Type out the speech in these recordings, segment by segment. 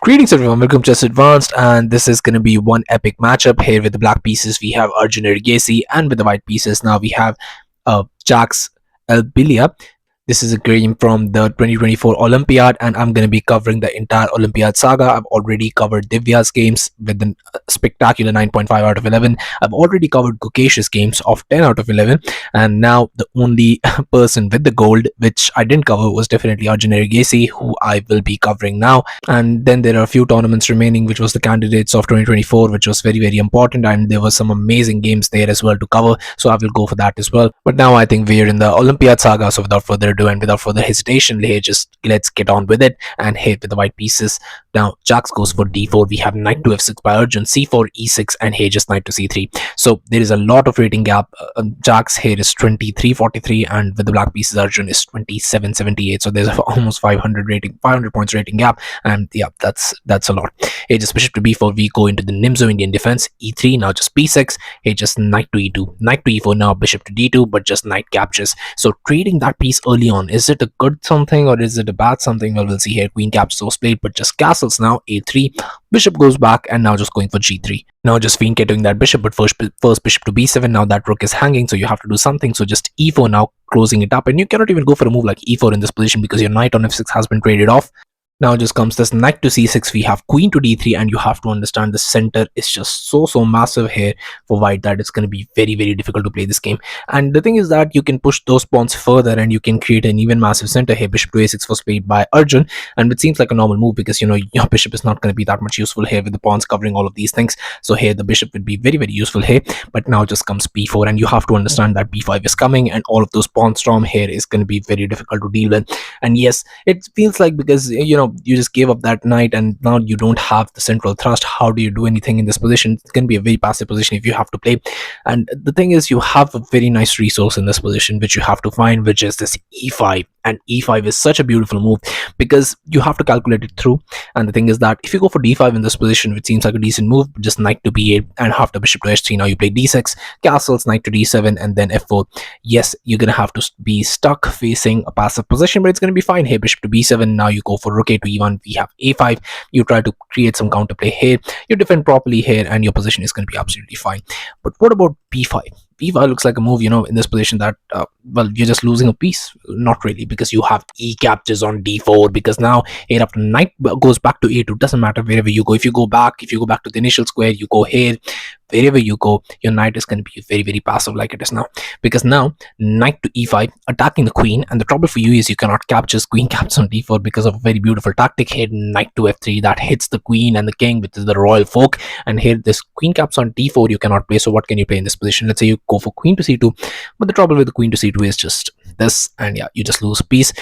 Greetings everyone, welcome to Chess Advanced, and this is going to be one epic matchup. Here with the black pieces we have Arjun Erigaisi, and with the white pieces now we have Jacques Elbilia. This is a game from the 2024 Olympiad, and I'm going to be covering the entire Olympiad saga. I've already covered Divya's games with a spectacular 9.5 out of 11. I've already covered Gukesh's games of 10 out of 11. And now the only person with the gold, which I didn't cover, was definitely Arjun Erigaisi, who I will be covering now. And then there are a few tournaments remaining, which was the candidates of 2024, which was very, very important. And there were some amazing games there as well to cover. So I will go for that as well. But now I think we're in the Olympiad saga. So without further ado and without further hesitation, here just let's get on with it. And here with the white pieces, now Jacques goes for d4. We have knight to f6 by Arjun, c4, e6, and here just knight to c3. So there is a lot of rating gap. Jacques here is 23.43, and with the black pieces Arjun is 27.78. So there's almost 500 points rating gap, and yeah, that's a lot. Here just bishop to b4, we go into the Nimzo Indian defense. e3, now just b6. Here just knight to e2, knight to e4, now bishop to d2, but just knight captures. So trading that piece early on, is it a good something or is it a bad something? Well, we'll see. Here queen captures was played, but just castles now. a3, bishop goes back, and now just going for g3. Now just fiend doing that bishop, but first bishop to b7. Now that rook is hanging, so you have to do something. So just e4 now, closing it up, and you cannot even go for a move like e4 in this position because your knight on f6 has been traded off. Now just comes this knight to c6. We have queen to d3, and you have to understand the center is just so massive here for white that it's going to be very, very difficult to play this game. And the thing is that you can push those pawns further and you can create an even massive center here. Bishop to a6 was played by Arjun, and it seems like a normal move because your bishop is not going to be that much useful here with the pawns covering all of these things. So here the bishop would be very, very useful here. But now just comes b4, and you have to understand that b5 is coming, and all of those pawn storm here is going to be very difficult to deal with. And yes, it feels like because you just gave up that knight and now you don't have the central thrust, how do you do anything in this position? It's going to be a very passive position if you have to play. And the thing is, you have a very nice resource in this position which you have to find, which is this e5. And e5 is such a beautiful move because you have to calculate it through. And the thing is that if you go for d5 in this position, which seems like a decent move, just knight to b8 and after bishop to h3, now you play d6, castles, knight to d7, and then f4. Yes, you're gonna have to be stuck facing a passive position, but it's gonna be fine here. Bishop to b7, now you go for rook a to e1. We have a5. You try to create some counterplay here, you defend properly here, and your position is going to be absolutely fine. But what about b5? b5 looks like a move, in this position that, well, you're just losing a piece. Not really, because you have e captures on d4, because now here after knight goes back to a2, doesn't matter wherever you go. If you go back to the initial square, you go here, wherever you go, your knight is going to be very, very passive like it is now, because now knight to e5 attacking the queen, and the trouble for you is you cannot capture queen captures on d4 because of a very beautiful tactic here. Knight to f3 that hits the queen and the king, which is the royal fork, and here this queen captures on d4 you cannot play. So what can you play in this position? Let's say you go for queen to c2, but the trouble with the queen to c2 is just this, and yeah, you just lose a piece.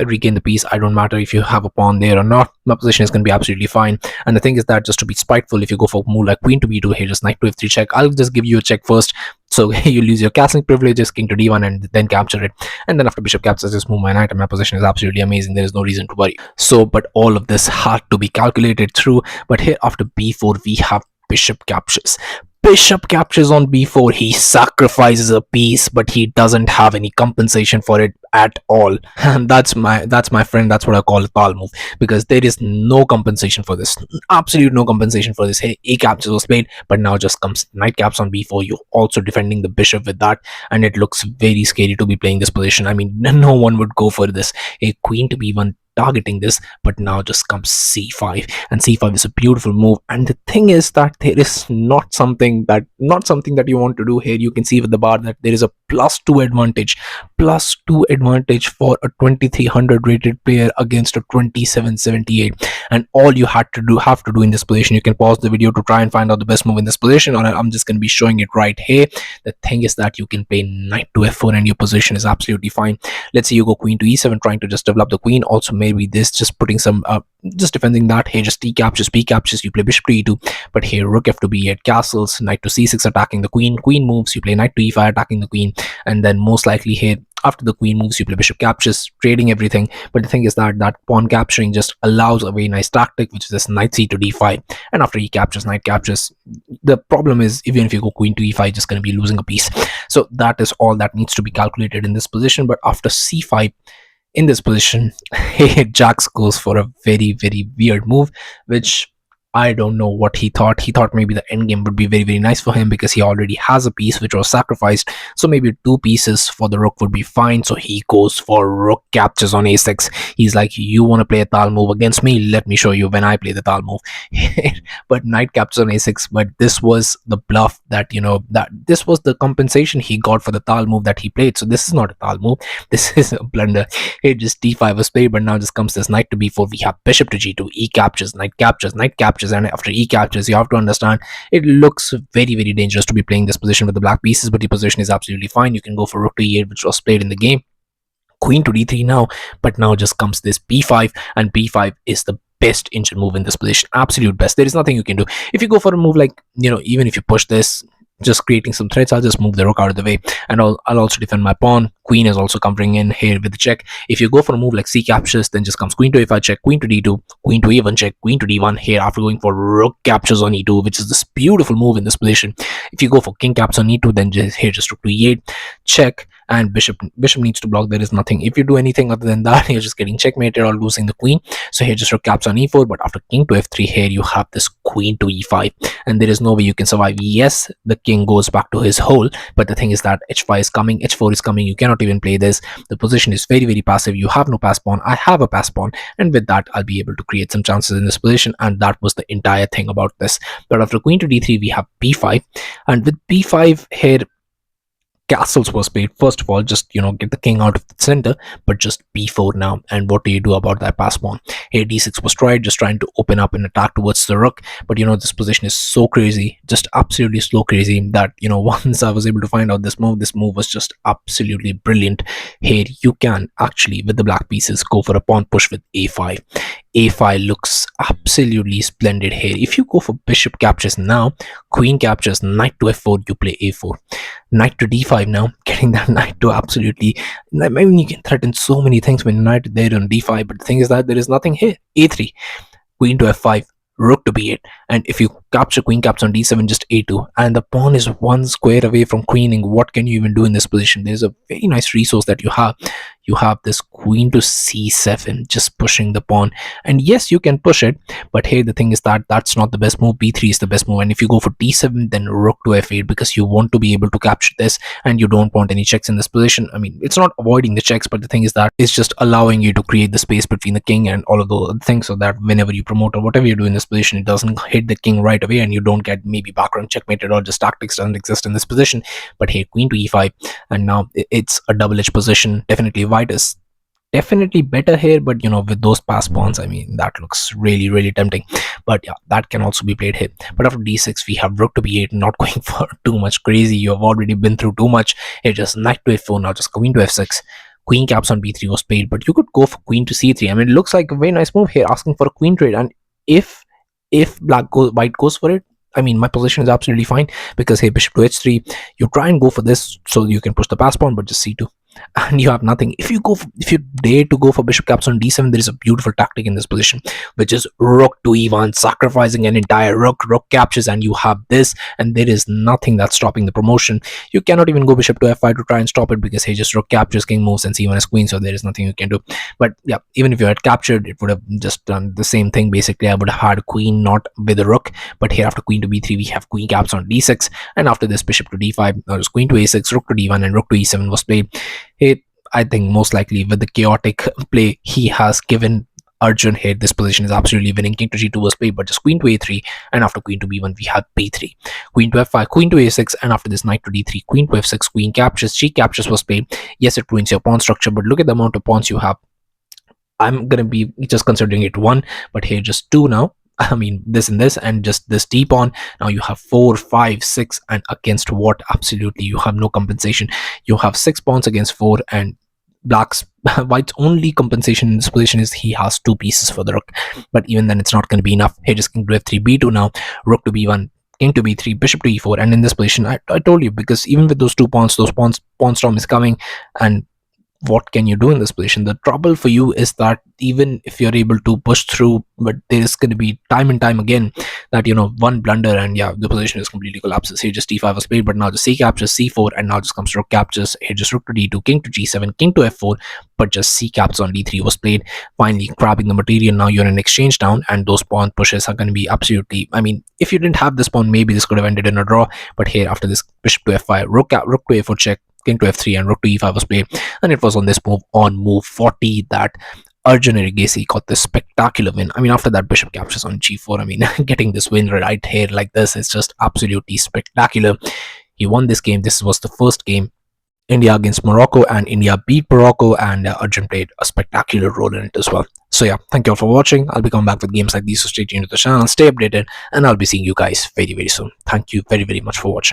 Regain the piece. I don't matter if you have a pawn there or not, my position is going to be absolutely fine. And the thing is that, just to be spiteful, if you go for a move like queen to b2 here, just knight to f3 check, I'll just give you a check first, so you lose your castling privileges, king to d1, and then capture it. And then after bishop captures, just move my knight, and my position is absolutely amazing. There is no reason to worry. So but all of this had to be calculated through. But here after b4 we have bishop captures. Bishop captures on b4. He sacrifices a piece, but he doesn't have any compensation for it at all. And that's my friend, that's what I call a tall move, because there is no compensation for this. Absolute no compensation for this. Hey, a captures was played, but now just comes knight caps on b4. You're also defending the bishop with that, and it looks very scary to be playing this position. I mean, no one would go for this. A queen to b1 targeting this, but now just comes c5, and c5 is a beautiful move. And the thing is that there is not something that you want to do here. You can see with the bar that there is a +2 advantage for a 2300 rated player against a 2778, and all you have to do in this position, you can pause the video to try and find out the best move in this position, or I'm just going to be showing it right here. The thing is that you can play knight to f4 and your position is absolutely fine. Let's say you go queen to e7, trying to just develop the queen. Also maybe this, just putting some just defending that. Here just t captures, b captures, you play bishop to e2, but here rook f to b8, castles, knight to c6 attacking the queen, queen moves, you play knight to e5 attacking the queen, and then most likely here after the queen moves you play bishop captures, trading everything. But the thing is that pawn capturing just allows a very nice tactic, which is this knight c to d5, and after he captures, knight captures. The problem is, even if you go queen to e5, just going to be losing a piece. So that is all that needs to be calculated in this position. But after c5, in this position, Jax goes for a very weird move, which I don't know what he thought. He thought maybe the endgame would be very nice for him because he already has a piece which was sacrificed. So maybe two pieces for the rook would be fine. So he goes for rook captures on a6. He's like, you want to play a tal move against me? Let me show you when I play the tal move. But knight captures on a6. But this was the bluff that, that this was the compensation he got for the tal move that he played. So this is not a tal move. This is a blunder. It just d5 was played, but now just comes this knight to b4. We have bishop to g2, e captures, knight captures, knight captures, and after e captures, you have to understand it looks very dangerous to be playing this position with the black pieces, but the position is absolutely fine. You can go for rook to e8, which was played in the game. Queen to d3 now, but now just comes this b5, and b5 is the best engine move in this position, absolute best. There is nothing you can do. If you go for a move like, even if you push this, just creating some threats, I'll just move the rook out of the way, and I'll also defend my pawn. Queen is also covering in here with the check. If you go for a move like c captures, then just comes queen to a5 check, queen to d2, queen to e1 check, queen to d1 here after going for rook captures on e2, which is this beautiful move in this position. If you go for king captures on e2, then just rook to e8 check, and bishop needs to block. There is nothing. If you do anything other than that, you're just getting checkmated or losing the queen. So here just rook captures on e4, but after king to f3, here you have this queen to e5, and there is no way you can survive. Yes, the king goes back to his hole, but the thing is that h5 is coming, h4 is coming. You cannot even play this. The position is very passive. You have no pass pawn. I have a pass pawn, and with that I'll be able to create some chances in this position, and that was the entire thing about this. But after queen to d3, we have b5, and with b5 here, castles was played. First of all, just get the king out of the center, but just b4 now. And what do you do about that pass pawn? Here d6 was tried, just trying to open up an attack towards the rook, but this position is so crazy, just absolutely slow crazy, that once I was able to find out this move was just absolutely brilliant. Here you can actually, with the black pieces, go for a pawn push with a5. a5 looks absolutely splendid here. If you go for bishop captures now, queen captures, knight to f4, you play a4, knight to d5 now, getting that knight to absolutely, I mean, you can threaten so many things when knight is there on d5, but the thing is that there is nothing here. a3, queen to f5, rook to b8, and if you capture queen captures on d7, just a2, and the pawn is one square away from queening. What can you even do in this position? There's a very nice resource that you have this queen to c7, just pushing the pawn, and yes, you can push it, but here the thing is that that's not the best move. b3 is the best move, and if you go for d7, then rook to f8, because you want to be able to capture this, and you don't want any checks in this position. I mean, it's not avoiding the checks, but the thing is that it's just allowing you to create the space between the king and all of those things, so that whenever you promote or whatever you do in this position, it doesn't hit the king right away, and you don't get maybe background checkmated, or just tactics doesn't exist in this position. But here queen to e5, and now it's a double-edged position. Definitely white is definitely better here, but with those pass pawns, I mean, that looks really tempting. But yeah, that can also be played here. But after d6, we have rook to b8, not going for too much crazy. You have already been through too much. Here just knight to f4, now just queen to f6, queen caps on b3 was played, but you could go for queen to c3. I mean, it looks like a very nice move here, asking for a queen trade, and if white goes for it, I mean, my position is absolutely fine, because here bishop to h3, you try and go for this so you can push the pass pawn, but just c2, and you have nothing. If you dare to go for bishop captures on d7, there is a beautiful tactic in this position, which is rook to e1, sacrificing an entire rook captures, and you have this, and there is nothing that's stopping the promotion. You cannot even go bishop to f5 to try and stop it, because he just rook captures, king moves, and c1 is queen, so there is nothing you can do. But yeah, even if you had captured, it would have just done the same thing. Basically, I would have had queen not with a rook, but here after queen to b3, we have queen caps on d6, and after this bishop to d5, now just queen to a6, rook to d1, and rook to e7 was played. I think most likely with the chaotic play he has given Arjun here, this position is absolutely winning. King to g2 was played, but just queen to a3, and after queen to b1, we have b3, queen to f5, queen to a6, and after this knight to d3, queen to f6, queen captures, g captures was played. Yes, it ruins your pawn structure, but look at the amount of pawns you have. I'm gonna be just considering it 1, but here just 2 now. I mean, this and this, and just this d pawn. Now you have 4, 5, 6, and against what? Absolutely, you have no compensation. You have 6 pawns against 4, and white's only compensation in this position is he has 2 pieces for the rook, but even then it's not going to be enough. Here just king to f3, b2 now, rook to b1, king to b3, bishop to e4, and in this position, I told you, because even with those 2 pawns, pawn storm is coming, and what can you do in this position? The trouble for you is that even if you're able to push through, but there is going to be time and time again that, one blunder and yeah, the position is completely collapses. Here just d5 was played, but now the c captures c4, and now just comes rook captures. Here just rook to d2, king to g7, king to f4, but just c captures on d3 was played, finally grabbing the material. Now you're in exchange down, and those pawn pushes are going to be absolutely, I mean, if you didn't have this pawn, maybe this could have ended in a draw. But here after this, bishop to f5, rook to a4 check, king to f3, and rook to e5 was played. And it was on this move, on move 40, that Arjun Erigaisi got this spectacular win. I mean, after that bishop captures on g4, I mean, getting this win right here like this is just absolutely spectacular. He won this game. This was the first game, India against Morocco, and India beat Morocco, and Arjun played a spectacular role in it as well. So yeah, thank you all for watching. I'll be coming back with games like these, so stay tuned to the channel, stay updated, and I'll be seeing you guys very, very soon. Thank you very, very much for watching.